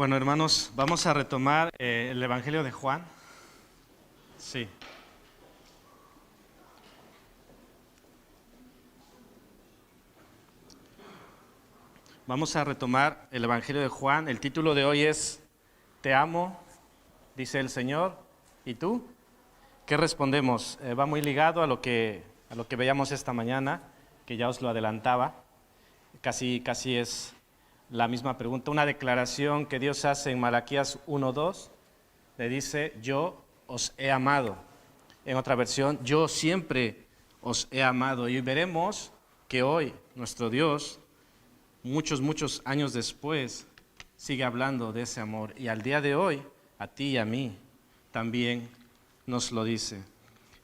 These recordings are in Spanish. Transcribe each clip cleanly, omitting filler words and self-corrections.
Bueno, hermanos, vamos a retomar el Evangelio de Juan. Sí. Vamos a retomar el Evangelio de Juan. El título de hoy es Te amo, dice el Señor. ¿Y tú? ¿Qué respondemos? Va muy ligado a lo que veíamos esta mañana, que ya os lo adelantaba. Casi es la misma pregunta. Una declaración que Dios hace en Malaquías 1:2. Le dice, yo os he amado. En otra versión, yo siempre os he amado. Y veremos que hoy nuestro Dios, muchos años después, sigue hablando de ese amor. Y al día de hoy, a ti y a mí, también nos lo dice.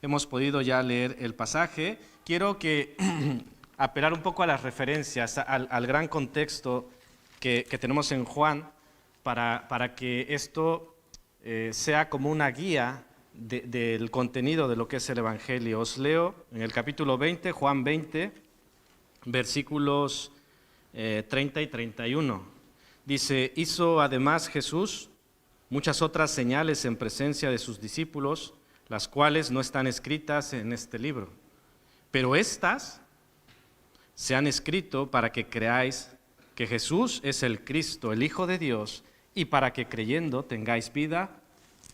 Hemos podido ya leer el pasaje. Quiero que apelar un poco a las referencias, al gran contexto que tenemos en Juan, para que esto sea como una guía del contenido de lo que es el Evangelio. Os leo en el capítulo 20, Juan 20, versículos 30 y 31. Dice, hizo además Jesús muchas otras señales en presencia de sus discípulos, las cuales no están escritas en este libro. Pero estas se han escrito para que creáis que Jesús es el Cristo, el Hijo de Dios, y para que creyendo tengáis vida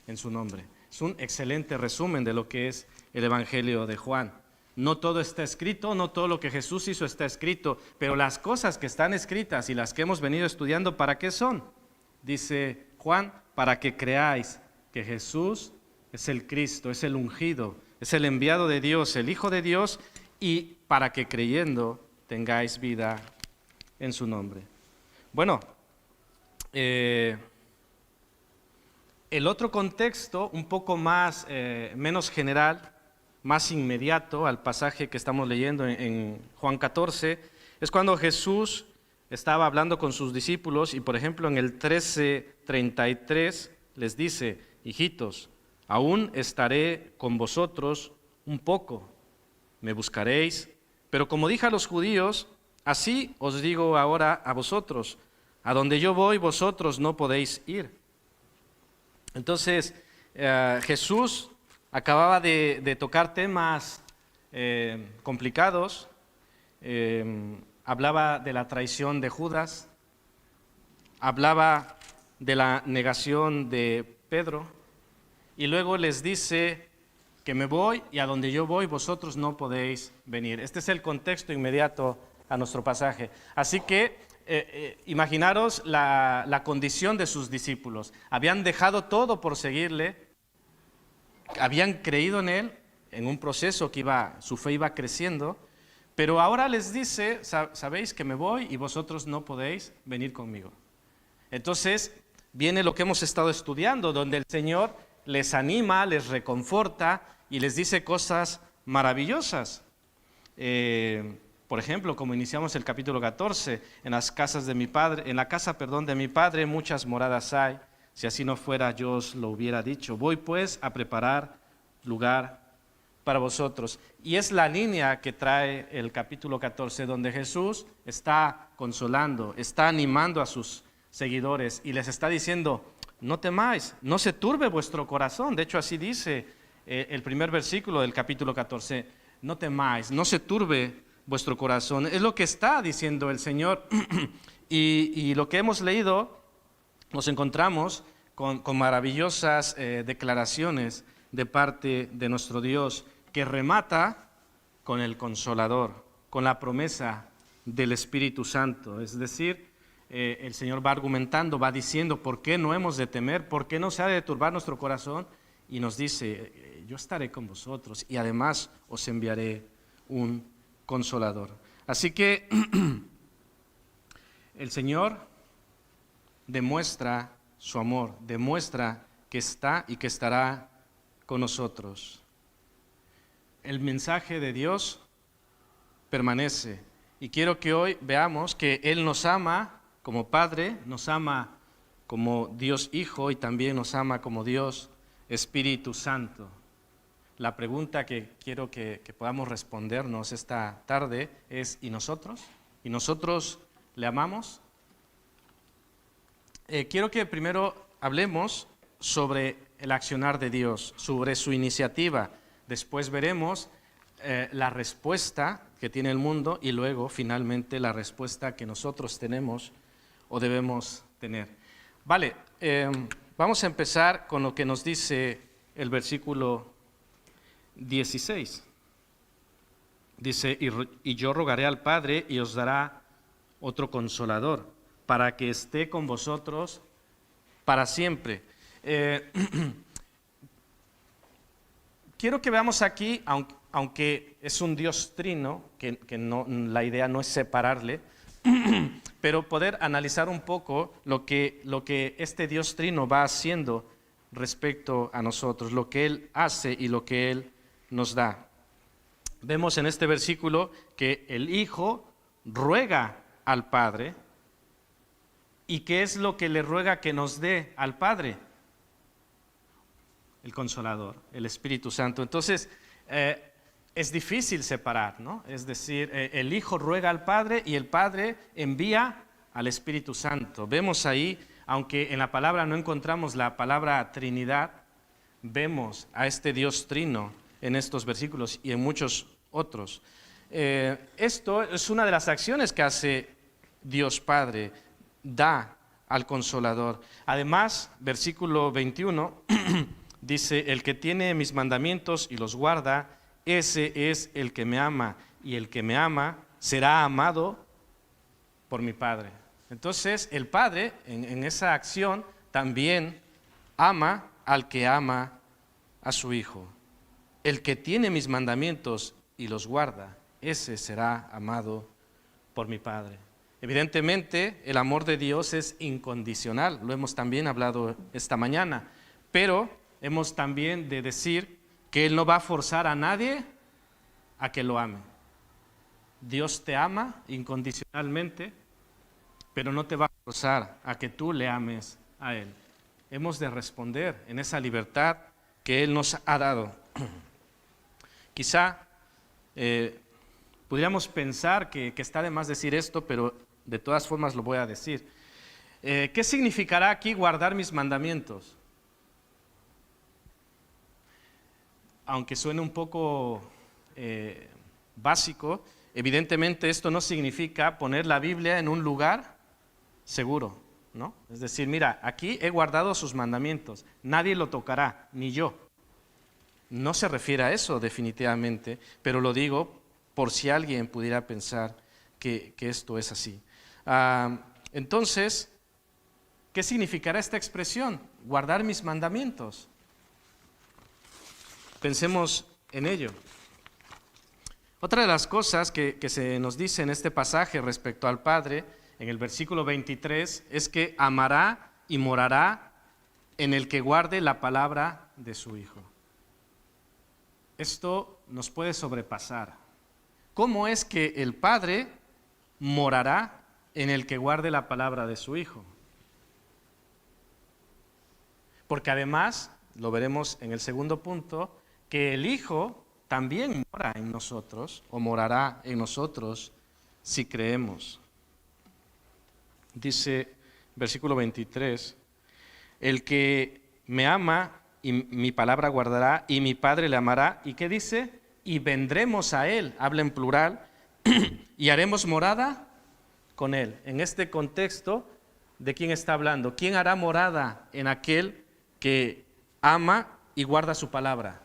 en su nombre. Es un excelente resumen de lo que es el Evangelio de Juan. No todo está escrito, no todo lo que Jesús hizo está escrito, pero las cosas que están escritas y las que hemos venido estudiando, ¿para qué son? Dice Juan, para que creáis que Jesús es el Cristo, es el ungido, es el enviado de Dios, el Hijo de Dios, y para que creyendo tengáis vida en su nombre. Bueno, el otro contexto, un poco más, menos general, más inmediato al pasaje que estamos leyendo en Juan 14, es cuando Jesús estaba hablando con sus discípulos y, por ejemplo, en el 13:33 les dice, hijitos, aún estaré con vosotros un poco, me buscaréis, pero como dije a los judíos, así os digo ahora a vosotros, a donde yo voy vosotros no podéis ir. Entonces, Jesús acababa de tocar temas complicados, hablaba de la traición de Judas, hablaba de la negación de Pedro, y luego les dice que me voy y a donde yo voy vosotros no podéis venir. Este es el contexto inmediato a nuestro pasaje. Así que imaginaros la condición de sus discípulos. Habían dejado todo por seguirle, habían creído en él, en un proceso que su fe iba creciendo, pero ahora les dice, sabéis que me voy y vosotros no podéis venir conmigo. Entonces viene lo que hemos estado estudiando, donde el Señor les anima, les reconforta y les dice cosas maravillosas. Por ejemplo, como iniciamos el capítulo 14, en la casa de mi padre muchas moradas hay. Si así no fuera, yo os lo hubiera dicho. Voy pues a preparar lugar para vosotros. Y es la línea que trae el capítulo 14, donde Jesús está consolando, está animando a sus seguidores y les está diciendo, no temáis, no se turbe vuestro corazón. De hecho, así dice el primer versículo del capítulo 14, no temáis, no se turbe vuestro corazón. Es lo que está diciendo el Señor. y lo que hemos leído, nos encontramos con maravillosas declaraciones de parte de nuestro Dios, que remata con el Consolador, con la promesa del Espíritu Santo. Es decir, el Señor va argumentando, va diciendo por qué no hemos de temer, por qué no se ha de turbar nuestro corazón, y nos dice, yo estaré con vosotros y además os enviaré un Consolador. Así que el Señor demuestra su amor, demuestra que está y que estará con nosotros. El mensaje de Dios permanece y quiero que hoy veamos que Él nos ama como Padre, nos ama como Dios Hijo y también nos ama como Dios Espíritu Santo. La pregunta que quiero que podamos respondernos esta tarde es, ¿y nosotros? ¿Y nosotros le amamos? quiero que primero hablemos sobre el accionar de Dios, sobre su iniciativa. Después veremos la respuesta que tiene el mundo y luego, finalmente, la respuesta que nosotros tenemos o debemos tener. Vale, vamos a empezar con lo que nos dice el versículo 16. Dice, y yo rogaré al Padre y os dará otro consolador, para que esté con vosotros para siempre. Quiero que veamos aquí, aunque es un Dios trino, que no, la idea no es separarle, pero poder analizar un poco lo que este Dios trino va haciendo respecto a nosotros, lo que Él hace y lo que Él nos da. Vemos en este versículo que el Hijo ruega al Padre. ¿Y qué es lo que le ruega que nos dé al Padre? El Consolador, el Espíritu Santo. Entonces, es difícil separar, ¿no? Es decir, el Hijo ruega al Padre y el Padre envía al Espíritu Santo. Vemos ahí, aunque en la palabra no encontramos la palabra Trinidad, vemos a este Dios trino en estos versículos y en muchos otros. Esto es una de las acciones que hace Dios Padre, da al Consolador. Además, versículo 21 dice, el que tiene mis mandamientos y los guarda, ese es el que me ama, y el que me ama será amado por mi Padre. Entonces, el Padre en esa acción también ama al que ama a su Hijo. El que tiene mis mandamientos y los guarda, ese será amado por mi Padre. Evidentemente, el amor de Dios es incondicional, lo hemos también hablado esta mañana, pero hemos también de decir que Él no va a forzar a nadie a que lo ame. Dios te ama incondicionalmente, pero no te va a forzar a que tú le ames a Él. Hemos de responder en esa libertad que Él nos ha dado. Quizá podríamos pensar que está de más decir esto, pero de todas formas lo voy a decir. ¿Qué significará aquí guardar mis mandamientos? Aunque suene un poco básico, evidentemente esto no significa poner la Biblia en un lugar seguro, ¿no? Es decir, mira, aquí he guardado sus mandamientos, nadie lo tocará, ni yo. No se refiere a eso definitivamente, pero lo digo por si alguien pudiera pensar que esto es así. Entonces, ¿qué significará esta expresión? Guardar mis mandamientos. Pensemos en ello. Otra de las cosas que se nos dice en este pasaje respecto al Padre, en el versículo 23, es que amará y morará en el que guarde la palabra de su Hijo. Esto nos puede sobrepasar. ¿Cómo es que el Padre morará en el que guarde la palabra de su Hijo? Porque además, lo veremos en el segundo punto, que el Hijo también mora en nosotros, o morará en nosotros, si creemos. Dice, versículo 23, el que me ama y mi palabra guardará, y mi Padre le amará, ¿y qué dice? Y vendremos a Él, habla en plural, y haremos morada con Él. En este contexto, ¿de quién está hablando? ¿Quién hará morada en aquel que ama y guarda su palabra?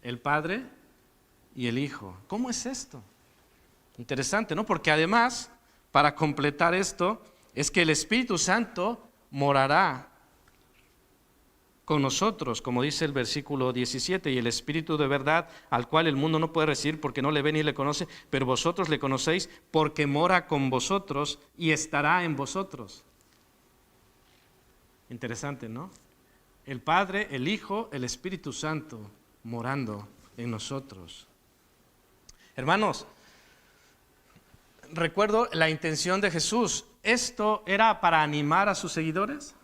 El Padre y el Hijo. ¿Cómo es esto? Interesante, ¿no? Porque además, para completar esto, es que el Espíritu Santo morará con nosotros, como dice el versículo 17, y el Espíritu de verdad, al cual el mundo no puede recibir porque no le ve ni le conoce, pero vosotros le conocéis porque mora con vosotros y estará en vosotros. Interesante, ¿no? El Padre, el Hijo, el Espíritu Santo morando en nosotros. Hermanos, recuerdo la intención de Jesús. ¿Esto era para animar a sus seguidores?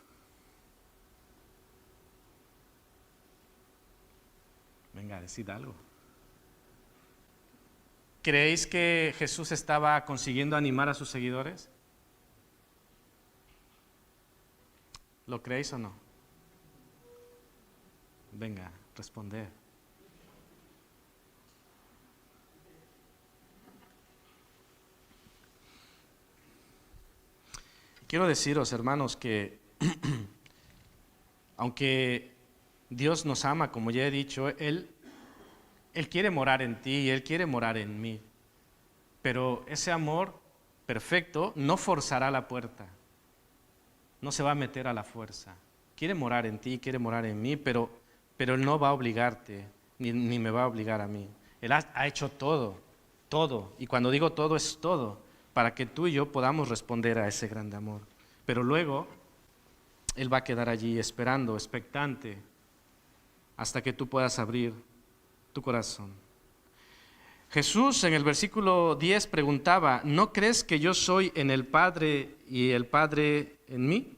Venga, decid algo. ¿Creéis que Jesús estaba consiguiendo animar a sus seguidores? ¿Lo creéis o no? Venga, responder. Quiero deciros, hermanos, que aunque Dios nos ama, como ya he dicho, Él quiere morar en ti y Él quiere morar en mí. Pero ese amor perfecto no forzará la puerta. No se va a meter a la fuerza. Quiere morar en ti, quiere morar en mí, pero Él no va a obligarte, ni me va a obligar a mí. Él ha hecho todo, todo. Y cuando digo todo, es todo, para que tú y yo podamos responder a ese grande amor. Pero luego, Él va a quedar allí esperando, expectante, hasta que tú puedas abrir tu corazón. Jesús en el versículo 10 preguntaba, ¿no crees que yo soy en el Padre y el Padre en mí?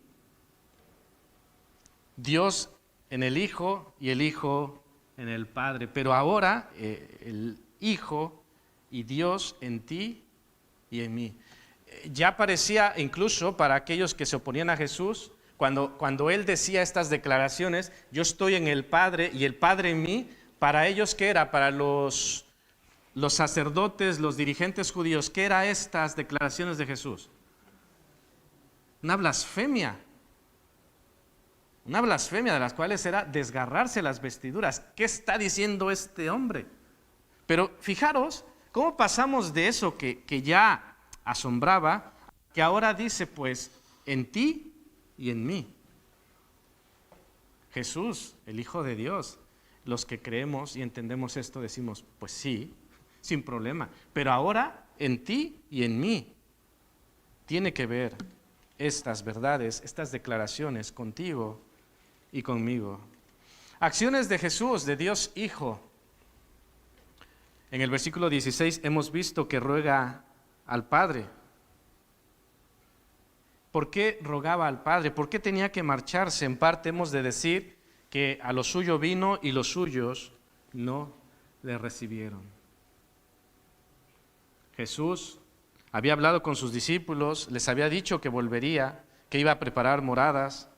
Dios en el Hijo y el Hijo en el Padre. Pero ahora el Hijo y Dios en ti y en mí. Ya parecía incluso para aquellos que se oponían a Jesús, cuando Él decía estas declaraciones, yo estoy en el Padre y el Padre en mí, para ellos, ¿qué era? Para los sacerdotes, los dirigentes judíos, ¿qué eran estas declaraciones de Jesús? Una blasfemia de las cuales era desgarrarse las vestiduras. ¿Qué está diciendo este hombre? Pero fijaros cómo pasamos de eso que ya asombraba, que ahora dice pues, en ti y en mí. Jesús, el Hijo de Dios, los que creemos y entendemos esto decimos, pues sí, sin problema, pero ahora en ti y en mí tiene que ver estas verdades, estas declaraciones contigo y conmigo. Acciones de Jesús, de Dios Hijo. En el versículo 16 hemos visto que ruega al Padre. ¿Por qué rogaba al Padre? ¿Por qué tenía que marcharse? En parte hemos de decir que a lo suyo vino y los suyos no le recibieron. Jesús había hablado con sus discípulos, les había dicho que volvería, que iba a preparar moradas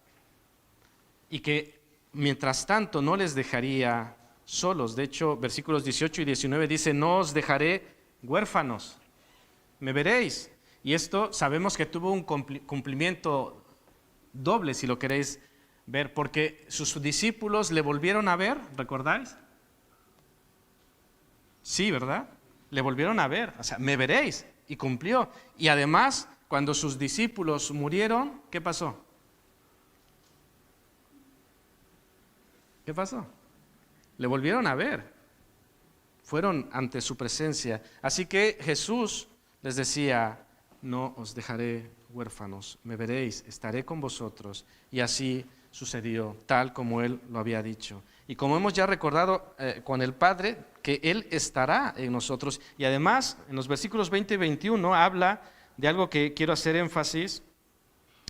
y que mientras tanto no les dejaría solos. De hecho, versículos 18 y 19 dice, no os dejaré huérfanos, me veréis. Y esto sabemos que tuvo un cumplimiento doble, si lo queréis ver, porque sus discípulos le volvieron a ver, ¿recordáis? Sí, ¿verdad? Le volvieron a ver, o sea, me veréis, y cumplió. Y además, cuando sus discípulos murieron, ¿qué pasó? ¿Qué pasó? Le volvieron a ver, fueron ante su presencia. Así que Jesús les decía, no os dejaré huérfanos, me veréis, estaré con vosotros. Y así sucedió, tal como Él lo había dicho. Y como hemos ya recordado con el Padre, que Él estará en nosotros. Y además, en los versículos 20 y 21 habla de algo que quiero hacer énfasis.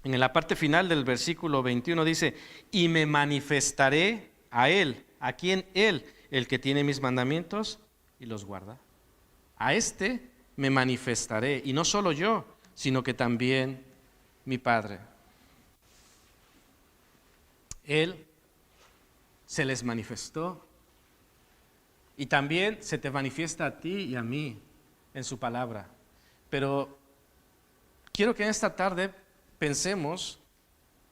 En la parte final del versículo 21 dice, y me manifestaré a Él. ¿A quién? Él, el que tiene mis mandamientos y los guarda. A este me manifestaré, y no solo yo, sino que también mi Padre. Él se les manifestó y también se te manifiesta a ti y a mí en su palabra. Pero quiero que en esta tarde pensemos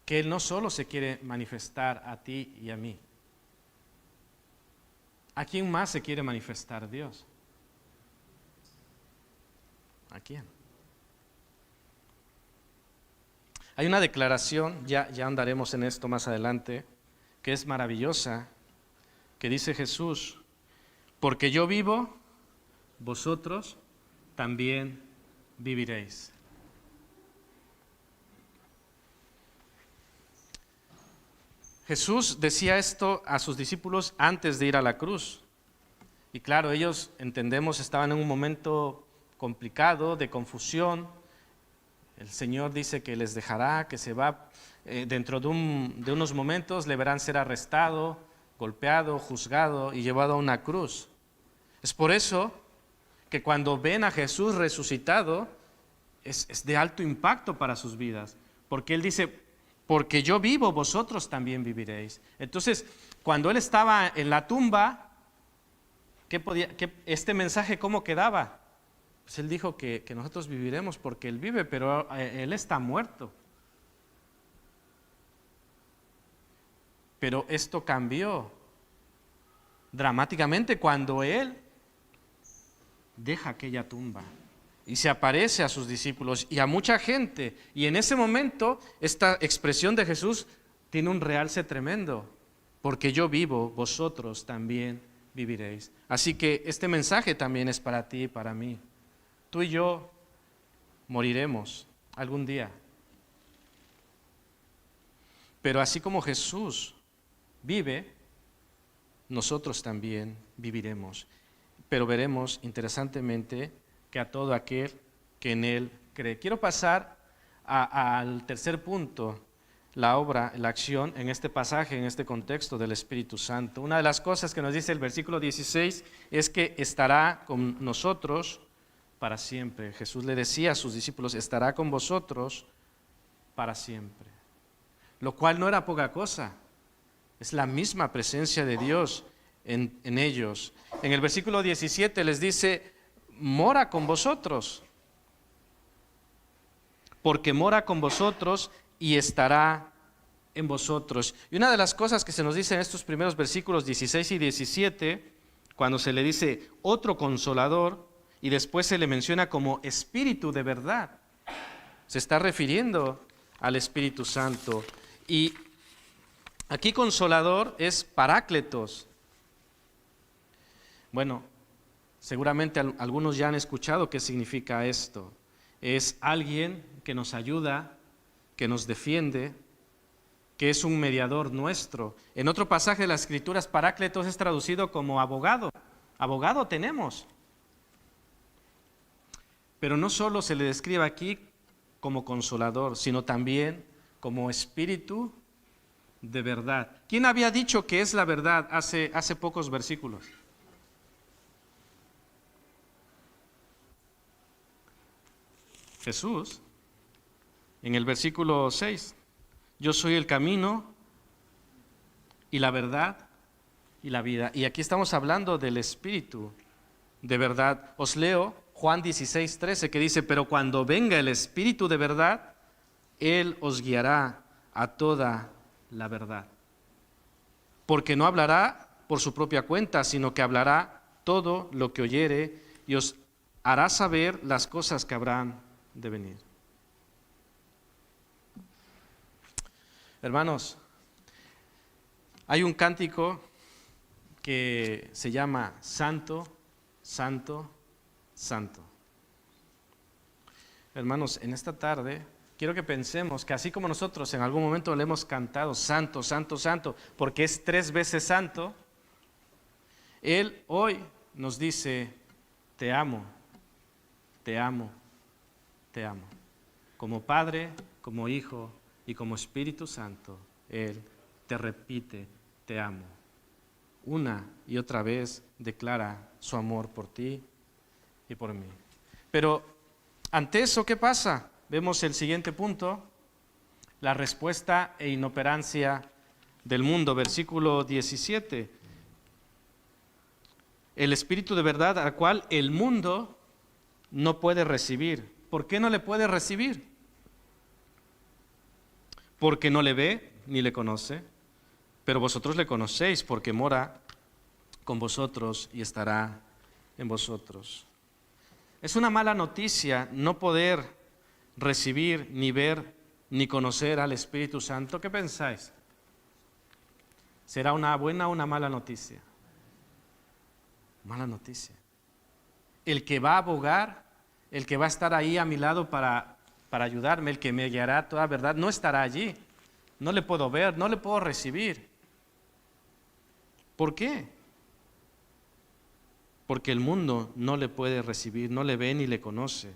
que Él no solo se quiere manifestar a ti y a mí. ¿A quién más se quiere manifestar Dios? ¿A quién? Hay una declaración, ya andaremos en esto más adelante, que es maravillosa, que dice Jesús, porque yo vivo, vosotros también viviréis. Jesús decía esto a sus discípulos antes de ir a la cruz. Y claro, ellos, entendemos, estaban en un momento complicado, de confusión. El Señor dice que les dejará, que se va, dentro de unos momentos le verán ser arrestado, golpeado, juzgado y llevado a una cruz. Es por eso que cuando ven a Jesús resucitado, es de alto impacto para sus vidas, porque Él dice, porque yo vivo, vosotros también viviréis. Entonces, cuando él estaba en la tumba, este mensaje cómo quedaba? Pues él dijo que nosotros viviremos porque él vive, pero él está muerto. Pero esto cambió dramáticamente cuando él deja aquella tumba y se aparece a sus discípulos y a mucha gente. Y en ese momento, esta expresión de Jesús tiene un realce tremendo. Porque yo vivo, vosotros también viviréis. Así que este mensaje también es para ti y para mí. Tú y yo moriremos algún día. Pero así como Jesús vive, nosotros también viviremos. Pero veremos interesantemente que a todo aquel que en Él cree. Quiero pasar al tercer punto, la obra, la acción en este pasaje, en este contexto del Espíritu Santo. Una de las cosas que nos dice el versículo 16 es que estará con nosotros para siempre. Jesús le decía a sus discípulos, estará con vosotros para siempre. Lo cual no era poca cosa. Es la misma presencia de Dios en ellos. En el versículo 17 les dice, mora con vosotros, porque mora con vosotros y estará en vosotros. Y una de las cosas que se nos dice en estos primeros versículos 16 y 17, cuando se le dice otro consolador, y después se le menciona como Espíritu de verdad, se está refiriendo al Espíritu Santo. Y aquí consolador es Parácletos. Bueno, seguramente algunos ya han escuchado qué significa esto. Es alguien que nos ayuda, que nos defiende, que es un mediador nuestro. En otro pasaje de las Escrituras, Parácletos es traducido como abogado. Abogado tenemos. Pero no solo se le describe aquí como consolador, sino también como Espíritu de verdad. ¿Quién había dicho que es la verdad hace pocos versículos? Jesús, en el versículo 6, yo soy el camino y la verdad y la vida. Y aquí estamos hablando del Espíritu de verdad. Os leo Juan 16, 13, que dice, pero cuando venga el Espíritu de verdad, Él os guiará a toda la verdad. Porque no hablará por su propia cuenta, sino que hablará todo lo que oyere y os hará saber las cosas que habrán de venir. Hermanos, hay un cántico que se llama Santo, Santo, Santo. Hermanos, en esta tarde quiero que pensemos que así como nosotros en algún momento le hemos cantado Santo, Santo, Santo, porque es 3 veces santo, Él hoy nos dice, te amo, te amo, te amo. Como Padre, como Hijo y como Espíritu Santo, Él te repite, te amo. Una y otra vez declara su amor por ti y por mí. Pero ante eso, ¿qué pasa? Vemos el siguiente punto, la respuesta e inoperancia del mundo, versículo 17. El Espíritu de verdad al cual el mundo no puede recibir. ¿Por qué no le puede recibir? Porque no le ve ni le conoce, pero vosotros le conocéis porque mora con vosotros y estará en vosotros. Es una mala noticia no poder recibir, ni ver, ni conocer al Espíritu Santo. ¿Qué pensáis? ¿Será una buena o una mala noticia? Mala noticia. El que va a abogar, el que va a estar ahí a mi lado para ayudarme, el que me guiará a toda verdad, no estará allí. No le puedo ver, no le puedo recibir. ¿Por qué? Porque el mundo no le puede recibir, no le ve ni le conoce,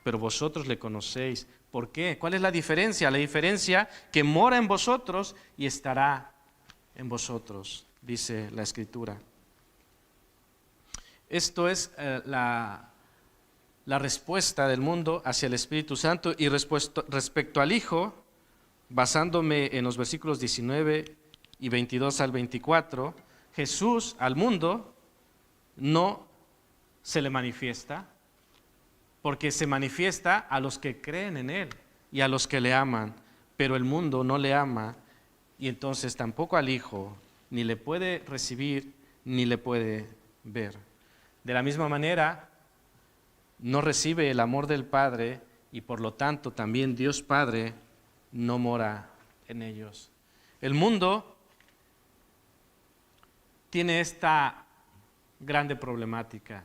pero vosotros le conocéis. ¿Por qué? ¿Cuál es la diferencia? La diferencia que mora en vosotros y estará en vosotros, dice la Escritura. Esto es la respuesta del mundo hacia el Espíritu Santo, y respecto al Hijo, basándome en los versículos 19 y 22 al 24, Jesús al mundo no se le manifiesta, porque se manifiesta a los que creen en Él y a los que le aman, pero el mundo no le ama y entonces tampoco al Hijo, ni le puede recibir ni le puede ver. De la misma manera, no recibe el amor del Padre y por lo tanto también Dios Padre no mora en ellos. El mundo tiene esta grande problemática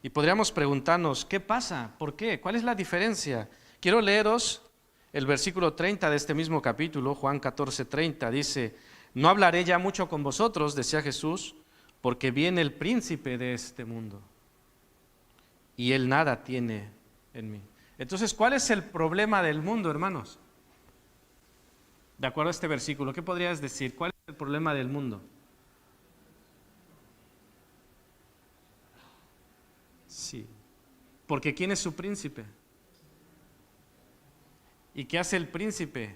y podríamos preguntarnos, ¿qué pasa? ¿Por qué? ¿Cuál es la diferencia? Quiero leeros el versículo 30 de este mismo capítulo, Juan 14:30, dice: no hablaré ya mucho con vosotros, decía Jesús, porque viene el príncipe de este mundo y él nada tiene en mí. Entonces, ¿cuál es el problema del mundo, hermanos? De acuerdo a este versículo, ¿qué podrías decir? ¿Cuál es el problema del mundo? Sí, porque ¿quién es su príncipe? ¿Y qué hace el príncipe?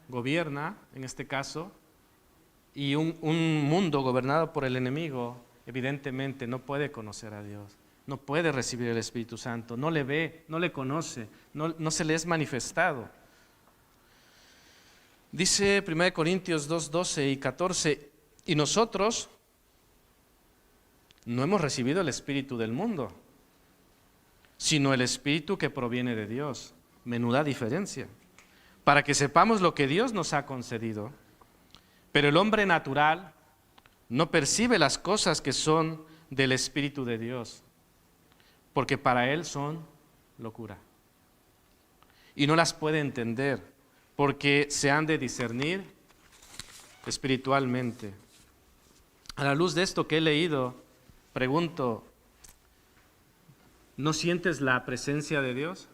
Gobierna, en este caso, y un mundo gobernado por el enemigo, evidentemente no puede conocer a Dios, no puede recibir el Espíritu Santo, no le ve, no le conoce, no se le es manifestado. Dice 1 Corintios 2:12 y 14, y nosotros no hemos recibido el Espíritu del mundo, sino el Espíritu que proviene de Dios. Menuda diferencia. Para que sepamos lo que Dios nos ha concedido. Pero el hombre natural no percibe las cosas que son del Espíritu de Dios, porque para él son locura. Y no las puede entender, porque se han de discernir espiritualmente. A la luz de esto que he leído, pregunto, ¿no sientes la presencia de Dios?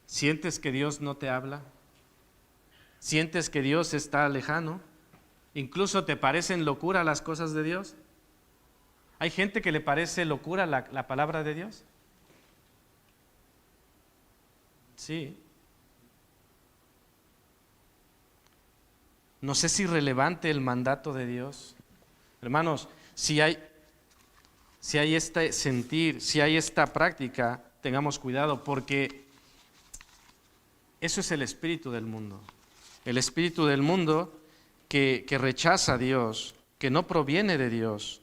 ¿Sientes que Dios no te habla? ¿Sientes que Dios está lejano? ¿Incluso te parecen locura las cosas de Dios? ¿Hay gente que le parece locura la palabra de Dios? Sí. ¿No es irrelevante el mandato de Dios? Hermanos, si hay este sentir, si hay esta práctica, tengamos cuidado, porque eso es el espíritu del mundo. El espíritu del mundo que rechaza a Dios, que no proviene de Dios.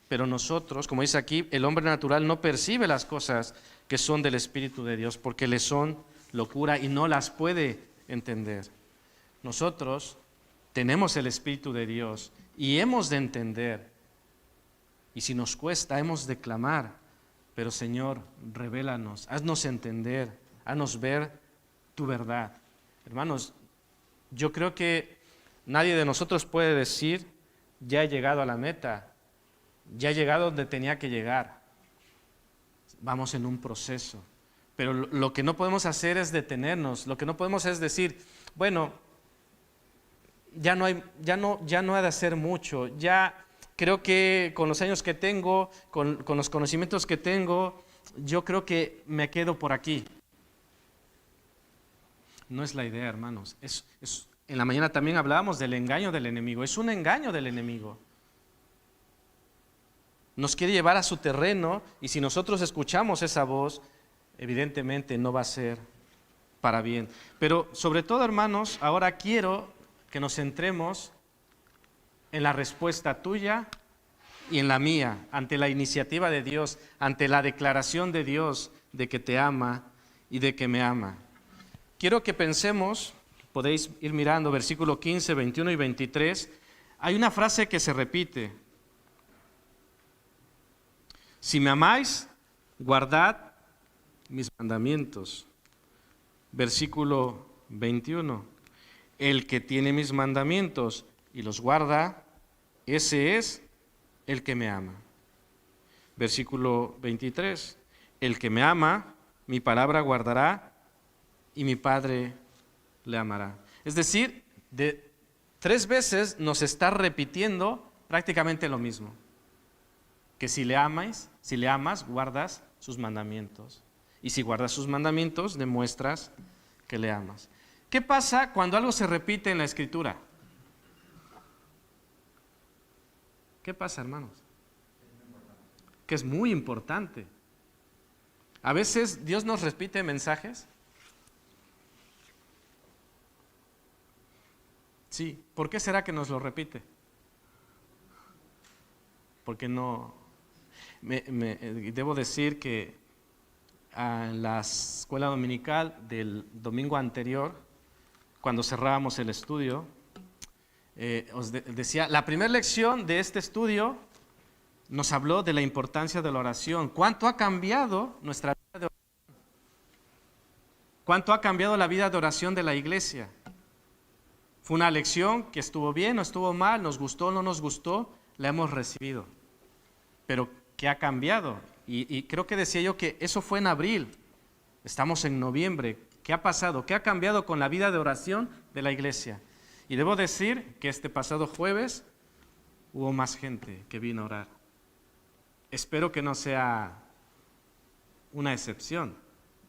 Pero nosotros, como dice aquí, el hombre natural no percibe las cosas que son del Espíritu de Dios, porque le son locura y no las puede entender. Nosotros tenemos el Espíritu de Dios y hemos de entender. Y si nos cuesta, hemos de clamar. Pero Señor, revélanos, haznos entender, haznos ver tu verdad. Hermanos, yo creo que nadie de nosotros puede decir, ya he llegado a la meta, ya he llegado donde tenía que llegar. Vamos en un proceso. Pero lo que no podemos hacer es detenernos, lo que no podemos es decir, bueno, ya no ha de hacer mucho, ya creo que con los años que tengo, con los conocimientos que tengo, yo creo que me quedo por aquí. No es la idea, hermanos. En la mañana también hablábamos del engaño del enemigo. Es un engaño del enemigo. Nos quiere llevar a su terreno y si nosotros escuchamos esa voz, evidentemente no va a ser para bien. Pero sobre todo, hermanos, ahora quiero que nos centremos en la respuesta tuya y en la mía, ante la iniciativa de Dios, ante la declaración de Dios de que te ama y de que me ama. Quiero que pensemos, podéis ir mirando versículo 15, 21 y 23, hay una frase que se repite. Si me amáis, guardad mis mandamientos. Versículo 21. El que tiene mis mandamientos y los guarda, ese es el que me ama. Versículo 23. El que me ama, mi palabra guardará y mi Padre le amará. Es decir, de 3 veces nos está repitiendo prácticamente lo mismo. Que si le amas, guardas sus mandamientos. Y si guardas sus mandamientos, demuestras que le amas. ¿Qué pasa cuando algo se repite en la Escritura? ¿Qué pasa, hermanos? Que es muy importante. A veces Dios nos repite mensajes. Sí, ¿por qué será que nos lo repite? Porque no... debo decir que en la escuela dominical del domingo anterior, cuando cerrábamos el estudio, os decía, la primera lección de este estudio nos habló de la importancia de la oración. ¿Cuánto ha cambiado nuestra vida de oración? ¿Cuánto ha cambiado la vida de oración de la iglesia? Fue una lección que estuvo bien o estuvo mal, nos gustó o no nos gustó, la hemos recibido. Pero ¿qué ha cambiado? Y creo que decía yo que eso fue en abril, estamos en noviembre. ¿Qué ha pasado? ¿Qué ha cambiado con la vida de oración de la iglesia? Y debo decir que este pasado jueves hubo más gente que vino a orar. Espero que no sea una excepción.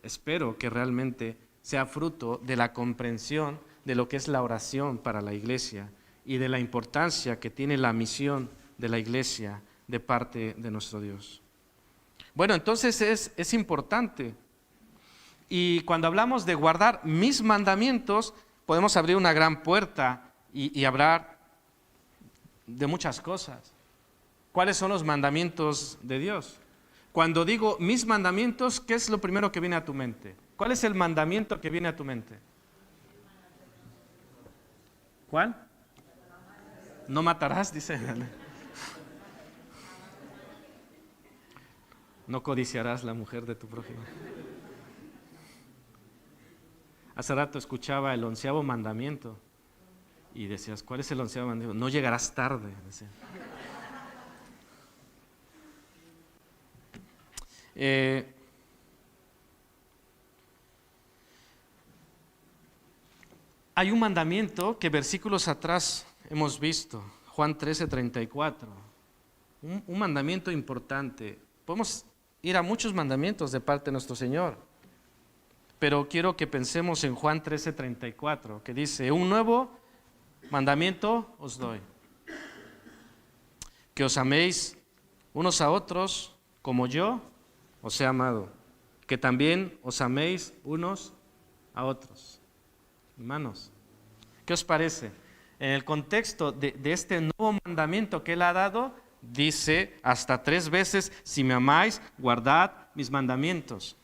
Espero que realmente sea fruto de la comprensión de lo que es la oración para la iglesia y de la importancia que tiene la misión de la iglesia de parte de nuestro Dios. Bueno, entonces es importante. Y cuando hablamos de guardar mis mandamientos, podemos abrir una gran puerta y hablar de muchas cosas. ¿Cuáles son los mandamientos de Dios? Cuando digo mis mandamientos, ¿qué es lo primero que viene a tu mente? ¿Cuál es el mandamiento que viene a tu mente? ¿Cuál? No matarás, dice. No codiciarás la mujer de tu prójimo. Hace rato escuchaba el 11º mandamiento y decías, ¿cuál es el 11º mandamiento? No llegarás tarde, decía. Hay un mandamiento que versículos atrás hemos visto, Juan 13:34, un mandamiento importante. Podemos ir a muchos mandamientos de parte de nuestro Señor, pero quiero que pensemos en Juan 13:34, que dice, un nuevo mandamiento os doy, que os améis unos a otros como yo os he amado, que también os améis unos a otros. Hermanos, ¿qué os parece? En el contexto de este nuevo mandamiento que Él ha dado, dice hasta 3 veces, si me amáis, guardad mis mandamientos.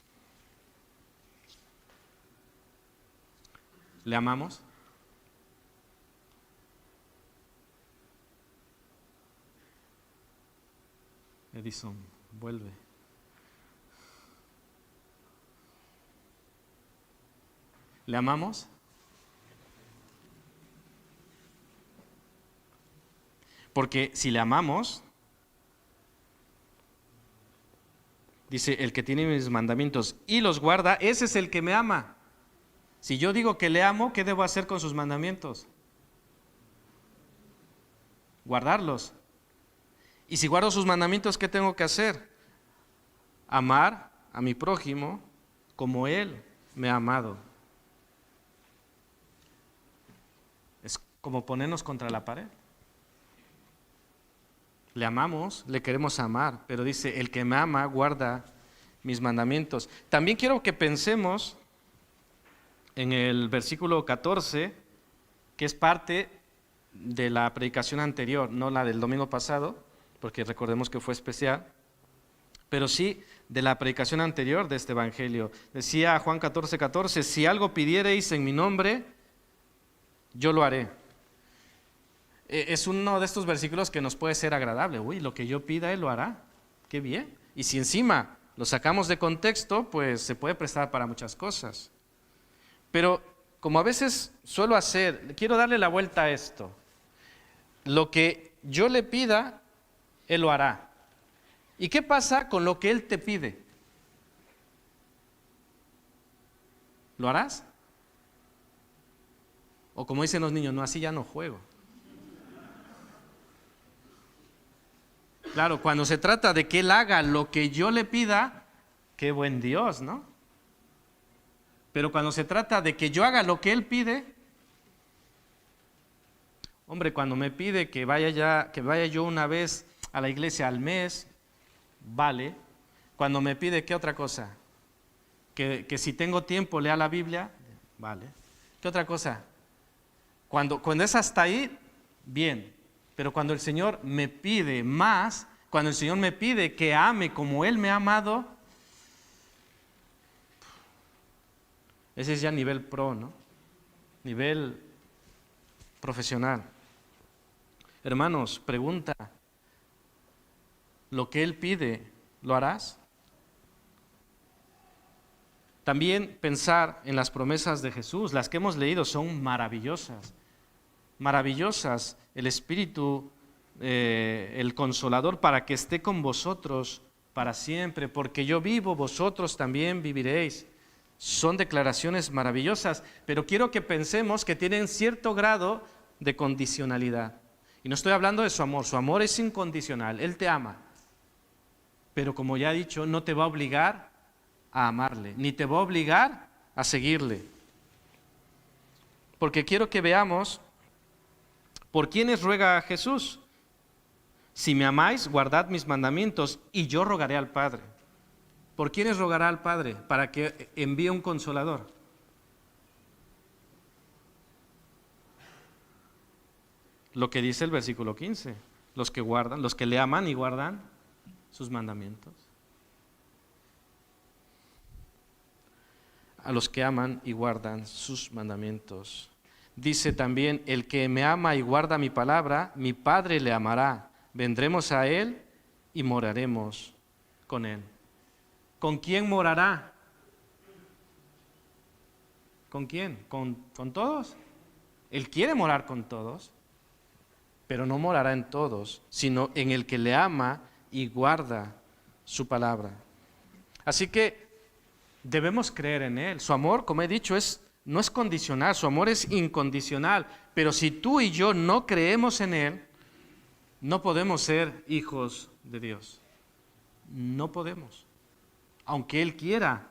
¿Le amamos? Edison, vuelve. ¿Le amamos? Porque si le amamos, dice, el que tiene mis mandamientos y los guarda, ese es el que me ama. Si yo digo que le amo, ¿qué debo hacer con sus mandamientos? Guardarlos. Y si guardo sus mandamientos, ¿qué tengo que hacer? Amar a mi prójimo como Él me ha amado. Es como ponernos contra la pared. Le amamos, le queremos amar, pero dice, el que me ama guarda mis mandamientos. También quiero que pensemos en el versículo 14, que es parte de la predicación anterior, no la del domingo pasado, porque recordemos que fue especial, pero sí de la predicación anterior de este evangelio. Decía Juan 14:14, si algo pidiereis en mi nombre, yo lo haré. Es uno de estos versículos que nos puede ser agradable. Uy, lo que yo pida, Él lo hará. Qué bien. Y si encima lo sacamos de contexto, pues se puede prestar para muchas cosas. Pero como a veces suelo hacer, quiero darle la vuelta a esto. Lo que yo le pida, Él lo hará. ¿Y qué pasa con lo que Él te pide? ¿Lo harás? O como dicen los niños, no, así ya no juego. Claro, cuando se trata de que Él haga lo que yo le pida, qué buen Dios, ¿no? Pero cuando se trata de que yo haga lo que Él pide, hombre, cuando me pide que vaya yo una vez a la iglesia al mes, vale. Cuando me pide, ¿qué otra cosa? Que si tengo tiempo lea la Biblia, vale. ¿Qué otra cosa? Cuando es hasta ahí, bien. Pero cuando el Señor me pide más, cuando el Señor me pide que ame como Él me ha amado, ese es ya nivel pro, ¿no? Nivel profesional. Hermanos, pregunta, ¿lo que Él pide, lo harás? También pensar en las promesas de Jesús, las que hemos leído son maravillosas, maravillosas. El Espíritu, el Consolador, para que esté con vosotros para siempre, porque yo vivo, vosotros también viviréis. Son declaraciones maravillosas, pero quiero que pensemos que tienen cierto grado de condicionalidad. Y no estoy hablando de su amor es incondicional, Él te ama. Pero como ya he dicho, no te va a obligar a amarle, ni te va a obligar a seguirle. Porque quiero que veamos por quiénes ruega a Jesús. Si me amáis, guardad mis mandamientos, y yo rogaré al Padre. ¿Por quiénes rogará al Padre? Para que envíe un consolador. Lo que dice el versículo 15, los que le aman y guardan sus mandamientos. A los que aman y guardan sus mandamientos. Dice también, el que me ama y guarda mi palabra, mi Padre le amará. Vendremos a Él y moraremos con Él. ¿Con quién morará? ¿Con quién? ¿Con todos? Él quiere morar con todos, pero no morará en todos, sino en el que le ama y guarda su palabra. Así que debemos creer en Él. Su amor, como he dicho, no es condicional, su amor es incondicional. Pero si tú y yo no creemos en Él, no podemos ser hijos de Dios. No podemos. Aunque Él quiera,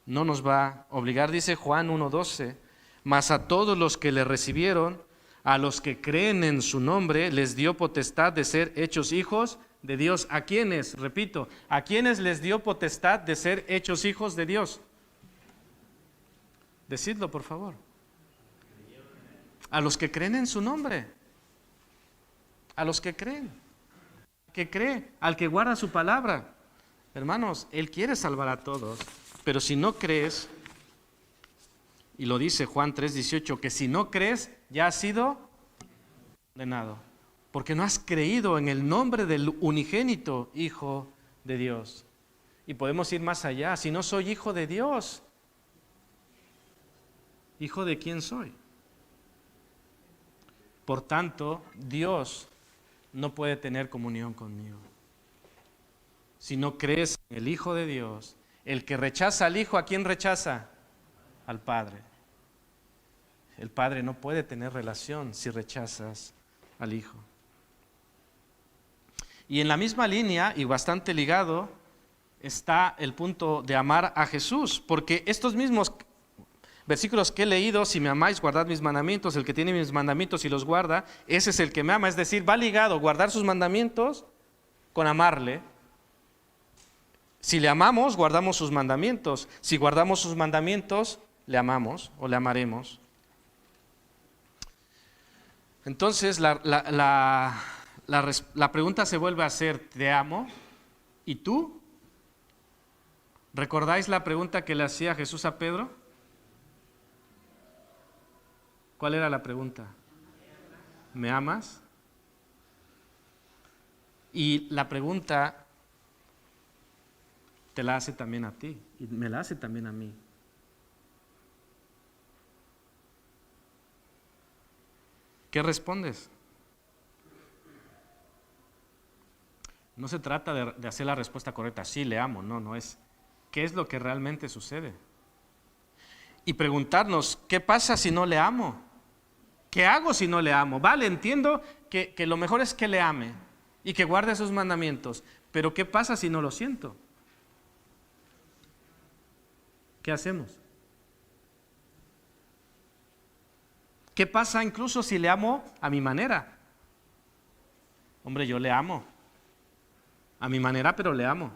no nos va a obligar. Dice Juan 1:12, mas a todos los que le recibieron, a los que creen en su nombre, les dio potestad de ser hechos hijos de Dios. ¿A quiénes? Repito, ¿a quiénes les dio potestad de ser hechos hijos de Dios? Decidlo, por favor. A los que creen en su nombre. A los que creen. Que cree, al que guarda su palabra. Hermanos, Él quiere salvar a todos, pero si no crees, y lo dice Juan 3:18, que si no crees, ya has sido condenado. Porque no has creído en el nombre del unigénito Hijo de Dios. Y podemos ir más allá. Si no soy hijo de Dios, ¿hijo de quién soy? Por tanto, Dios no puede tener comunión conmigo. Si no crees en el Hijo de Dios, el que rechaza al Hijo, ¿a quién rechaza? Al Padre. El Padre no puede tener relación si rechazas al Hijo. Y en la misma línea, y bastante ligado, está el punto de amar a Jesús, porque estos mismos versículos que he leído, si me amáis, guardad mis mandamientos, el que tiene mis mandamientos y los guarda, ese es el que me ama, es decir, va ligado guardar sus mandamientos con amarle. Si le amamos, guardamos sus mandamientos. Si guardamos sus mandamientos, le amamos o le amaremos. Entonces, la pregunta se vuelve a hacer, ¿te amo? ¿Y tú? ¿Recordáis la pregunta que le hacía Jesús a Pedro? ¿Cuál era la pregunta? ¿Me amas? Y la pregunta te la hace también a ti y me la hace también a mí. ¿Qué respondes? No se trata de hacer la respuesta correcta, sí, le amo, no es. ¿Qué es lo que realmente sucede? Y preguntarnos, ¿qué pasa si no le amo? ¿Qué hago si no le amo? Vale, entiendo que lo mejor es que le ame y que guarde sus mandamientos, pero ¿qué pasa si no lo siento? ¿Qué hacemos? ¿Qué pasa incluso si le amo a mi manera? Hombre, yo le amo. A mi manera, pero le amo.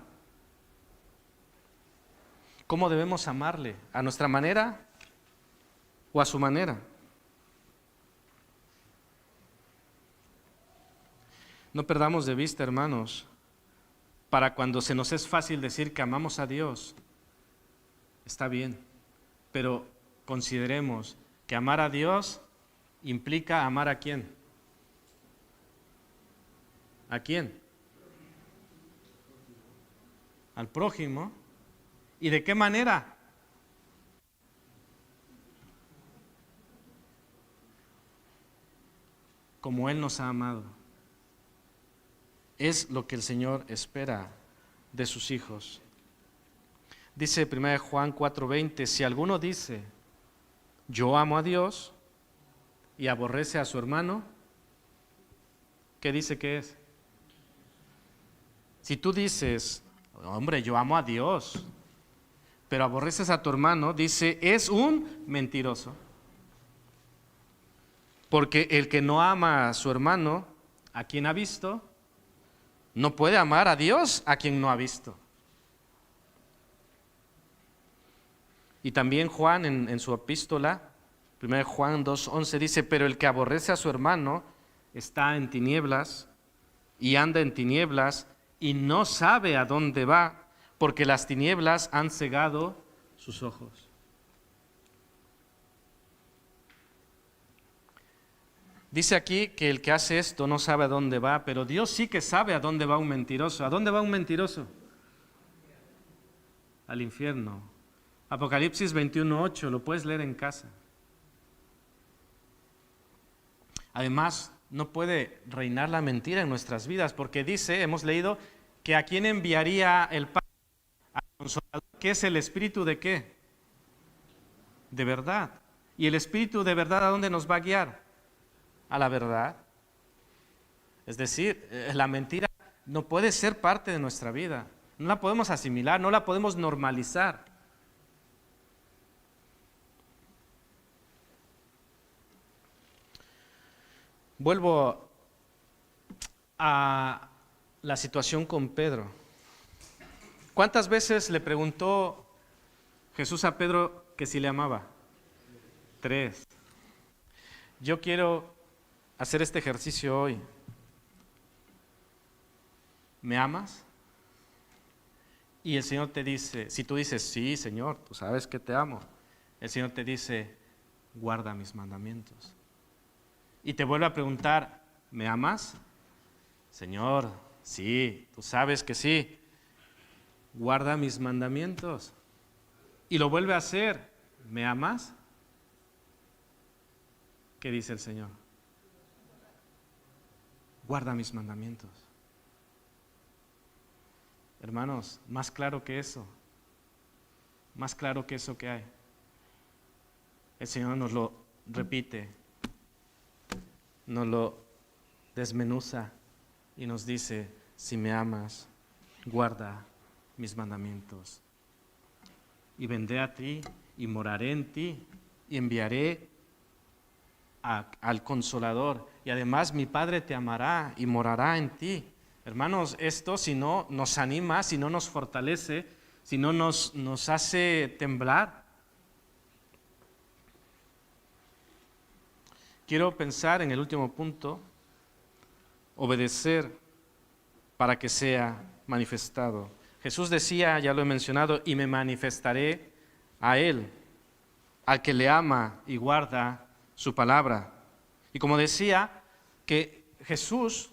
¿Cómo debemos amarle? ¿A nuestra manera o a su manera? No perdamos de vista, hermanos, para cuando se nos es fácil decir que amamos a Dios, está bien, pero consideremos que amar a Dios implica amar ¿a quién? ¿A quién? Al prójimo. ¿Y de qué manera? Como Él nos ha amado. Es lo que el Señor espera de sus hijos. Dice 1 Juan 4:20, si alguno dice, yo amo a Dios y aborrece a su hermano, ¿qué dice que es? Si tú dices, hombre, yo amo a Dios, pero aborreces a tu hermano, dice, es un mentiroso. Porque el que no ama a su hermano, a quien ha visto, no puede amar a Dios a quien no ha visto. Y también Juan en su epístola, 1 Juan 2:11 dice, pero el que aborrece a su hermano está en tinieblas y anda en tinieblas y no sabe a dónde va, porque las tinieblas han cegado sus ojos. Dice aquí que el que hace esto no sabe a dónde va, pero Dios sí que sabe a dónde va un mentiroso. ¿A dónde va un mentiroso? Al infierno. Apocalipsis 21:8, lo puedes leer en casa. Además, no puede reinar la mentira en nuestras vidas, porque dice, hemos leído, que a quién enviaría el Padre, al Consolador, que es el Espíritu de ¿qué? De verdad. ¿Y el Espíritu de verdad a dónde nos va a guiar? A la verdad. Es decir, la mentira no puede ser parte de nuestra vida. No la podemos asimilar, no la podemos normalizar. Vuelvo a la situación con Pedro. ¿Cuántas veces le preguntó Jesús a Pedro que si le amaba? 3. Yo quiero hacer este ejercicio hoy. ¿Me amas? Y el Señor te dice, si tú dices, sí, Señor, tú sabes que te amo, el Señor te dice, guarda mis mandamientos. Y te vuelve a preguntar, ¿me amas? Señor, sí, tú sabes que sí, guarda mis mandamientos. Y lo vuelve a hacer, ¿me amas? ¿Qué dice el Señor? Guarda mis mandamientos. Hermanos, más claro que eso que hay. El Señor nos lo repite, nos lo desmenuza y nos dice, si me amas, guarda mis mandamientos. Y vendré a ti y moraré en ti y enviaré al Consolador. Y además mi Padre te amará y morará en ti. Hermanos, esto si no nos anima, si no nos fortalece, si no nos hace temblar. Quiero pensar en el último punto, obedecer para que sea manifestado. Jesús decía, ya lo he mencionado, y me manifestaré a Él, al que le ama y guarda su palabra. Y como decía, que Jesús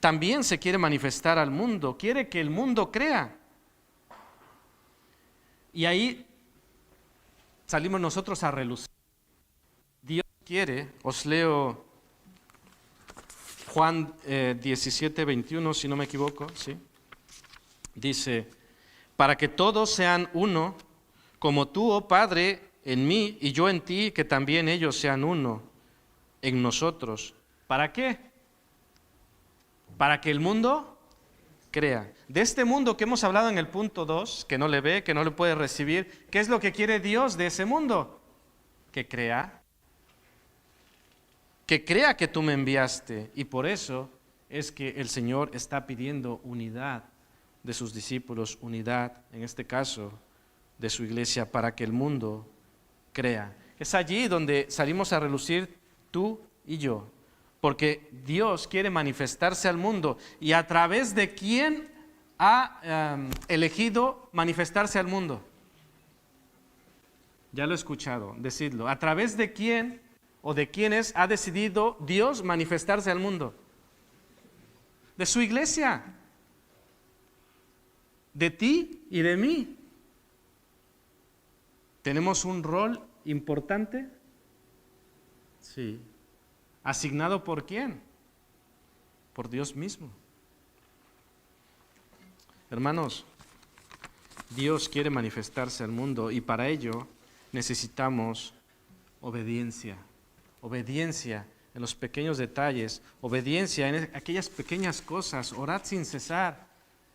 también se quiere manifestar al mundo, quiere que el mundo crea. Y ahí salimos nosotros a relucir. Dios quiere, os leo Juan 17:21, si no me equivoco, ¿sí? Dice, para que todos sean uno, como tú, oh Padre, en mí y yo en ti, que también ellos sean uno en nosotros. ¿Para qué? Para que el mundo crea. De este mundo que hemos hablado en el punto 2, que no le ve, que no le puede recibir, ¿qué es lo que quiere Dios de ese mundo? Que crea. que crea que tú me enviaste. Y por eso es que el Señor está pidiendo unidad de sus discípulos, unidad, en este caso, de su iglesia, para que el mundo crea. Es allí donde salimos a relucir tú y yo, porque Dios quiere manifestarse al mundo. ¿Y a través de quién ha elegido manifestarse al mundo? Ya lo he escuchado, decidlo. ¿A través de quién o de quiénes ha decidido Dios manifestarse al mundo? De su iglesia, de ti y de mí. ¿Tenemos un rol importante? Sí. ¿Asignado por quién? Por Dios mismo. Hermanos, Dios quiere manifestarse al mundo y para ello necesitamos obediencia. Obediencia en los pequeños detalles, obediencia en aquellas pequeñas cosas. Orad sin cesar,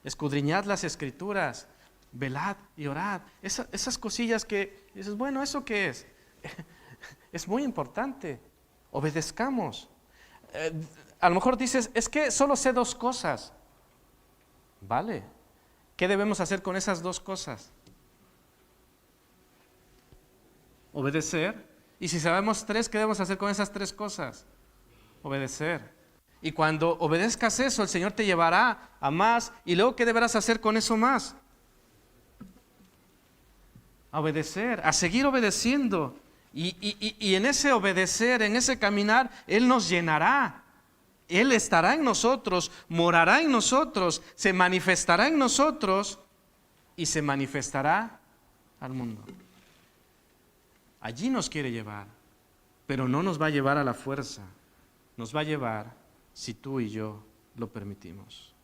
escudriñad las Escrituras, velad y orad. Esas cosillas que dices, bueno, ¿eso qué es? Es muy importante. Obedezcamos. A lo mejor dices, es que solo sé 2 cosas. Vale. ¿Qué debemos hacer con esas 2 cosas? Obedecer. Y si sabemos 3, ¿qué debemos hacer con esas 3 cosas? Obedecer. Y cuando obedezcas eso, el Señor te llevará a más. ¿Y luego qué deberás hacer con eso más? A obedecer, a seguir obedeciendo. Y en ese obedecer, en ese caminar, Él nos llenará. Él estará en nosotros, morará en nosotros, se manifestará en nosotros y se manifestará al mundo. Allí nos quiere llevar, pero no nos va a llevar a la fuerza. Nos va a llevar si tú y yo lo permitimos.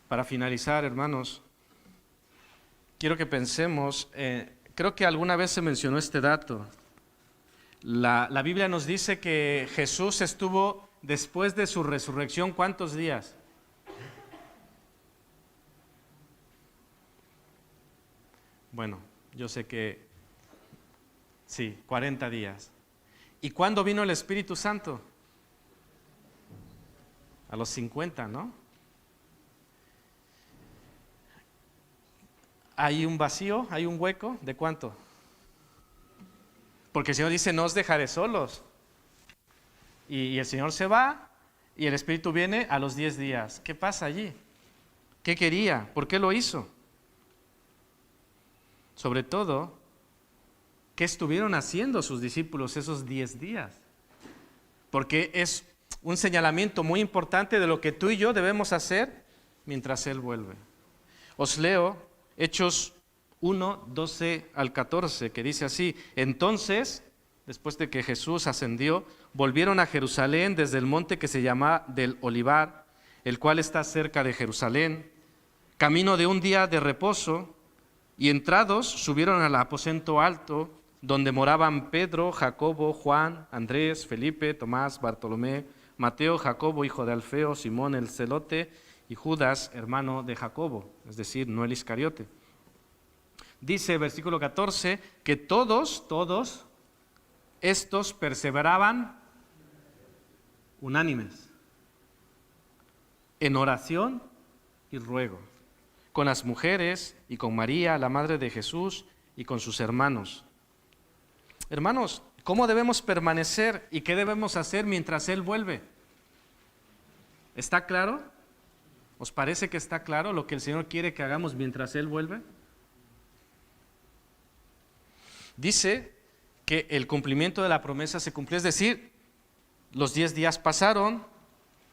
Para finalizar, hermanos, quiero que pensemos, creo que alguna vez se mencionó este dato. La Biblia nos dice que Jesús estuvo después de su resurrección, ¿cuántos días? Bueno, yo sé que sí, 40 días. ¿Y cuándo vino el Espíritu Santo? A los 50, ¿no? ¿Hay un vacío? ¿Hay un hueco? ¿De cuánto? Porque el Señor dice, no os dejaré solos. Y el Señor se va y el Espíritu viene a los 10 días. ¿Qué pasa allí? ¿Qué quería? ¿Por qué lo hizo? Sobre todo, ¿qué estuvieron haciendo sus discípulos esos 10 días? Porque es un señalamiento muy importante de lo que tú y yo debemos hacer mientras Él vuelve. Os leo Hechos 1, 12 al 14, que dice así: entonces, después de que Jesús ascendió, volvieron a Jerusalén desde el monte que se llama del Olivar, el cual está cerca de Jerusalén, camino de un día de reposo, y entrados subieron al aposento alto, donde moraban Pedro, Jacobo, Juan, Andrés, Felipe, Tomás, Bartolomé, Mateo, Jacobo, hijo de Alfeo, Simón el celote, y Judas, hermano de Jacobo, es decir, no el Iscariote. Dice, versículo 14, que todos estos perseveraban unánimes en oración y ruego, con las mujeres y con María, la madre de Jesús, y con sus hermanos. Hermanos, ¿cómo debemos permanecer y qué debemos hacer mientras Él vuelve? ¿Está claro? ¿Os parece que está claro lo que el Señor quiere que hagamos mientras Él vuelve? Dice que el cumplimiento de la promesa se cumplió, es decir, los 10 días pasaron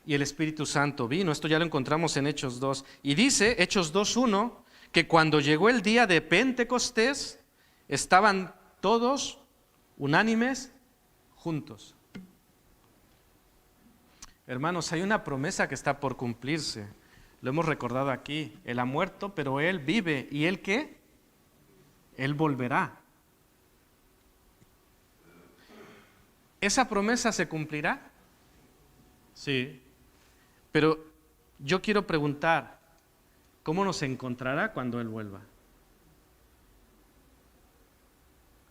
y el Espíritu Santo vino. Esto ya lo encontramos en Hechos 2. Y dice, Hechos 2:1, que cuando llegó el día de Pentecostés, estaban todos unánimes juntos. Hermanos, hay una promesa que está por cumplirse. Lo hemos recordado aquí. Él ha muerto, pero Él vive. ¿Y Él qué? Él volverá. ¿Esa promesa se cumplirá? Sí. Pero yo quiero preguntar, ¿cómo nos encontrará cuando Él vuelva?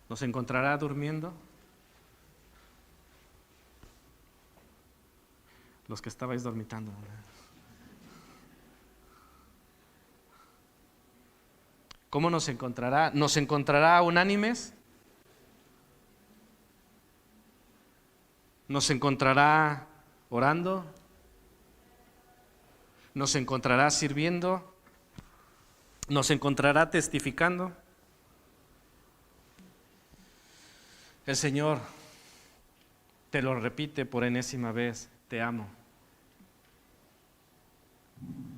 ¿Nos encontrará durmiendo? los que estabais dormitando. ¿Cómo nos encontrará? ¿Nos encontrará unánimes? ¿Nos encontrará orando? ¿Nos encontrará sirviendo? ¿Nos encontrará testificando? El Señor te lo repite por enésima vez: te amo.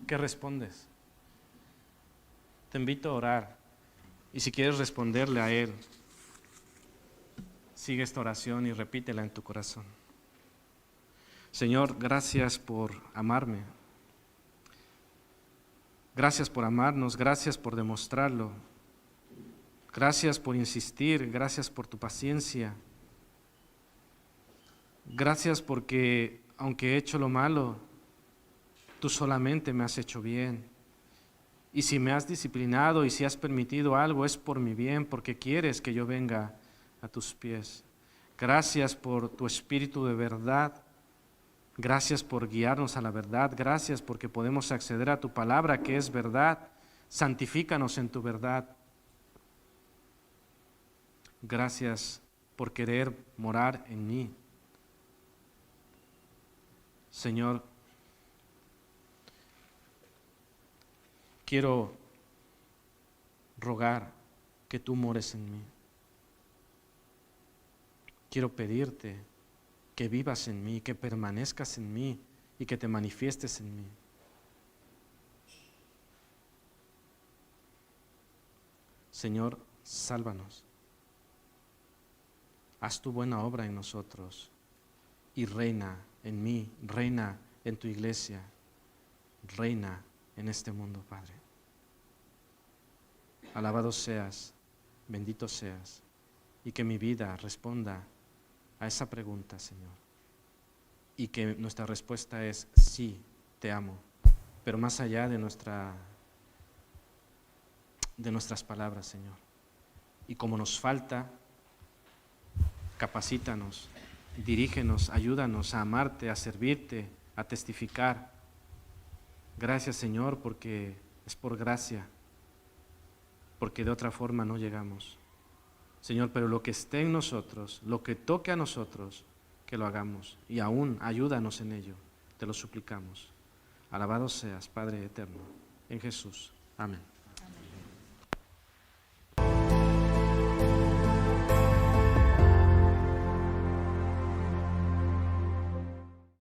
¿Qué respondes? Te invito a orar, y si quieres responderle a Él, sigue esta oración y repítela en tu corazón. Señor, gracias por amarme. Gracias por amarnos, gracias por demostrarlo. Gracias por insistir, gracias por tu paciencia. Gracias porque, aunque he hecho lo malo, tú solamente me has hecho bien. Y si me has disciplinado y si has permitido algo, es por mi bien, porque quieres que yo venga a tus pies. Gracias por tu espíritu de verdad. Gracias por guiarnos a la verdad. Gracias porque podemos acceder a tu palabra, que es verdad. Santifícanos en tu verdad. Gracias por querer morar en mí. Señor, quiero rogar que tú mores en mí. Quiero pedirte que vivas en mí, que permanezcas en mí y que te manifiestes en mí. Señor, sálvanos. Haz tu buena obra en nosotros y reina en mí, reina en tu iglesia, reina en este mundo, Padre. Alabado seas, bendito seas, y que mi vida responda a esa pregunta, Señor, y que nuestra respuesta es sí, te amo, pero más allá de nuestras palabras, Señor. Y como nos falta, capacítanos, dirígenos, ayúdanos a amarte, a servirte, a testificar. Gracias, Señor, porque es por gracia, porque de otra forma no llegamos. Señor, pero lo que esté en nosotros, lo que toque a nosotros, que lo hagamos. Y aún ayúdanos en ello, te lo suplicamos. Alabado seas, Padre eterno, en Jesús. Amén.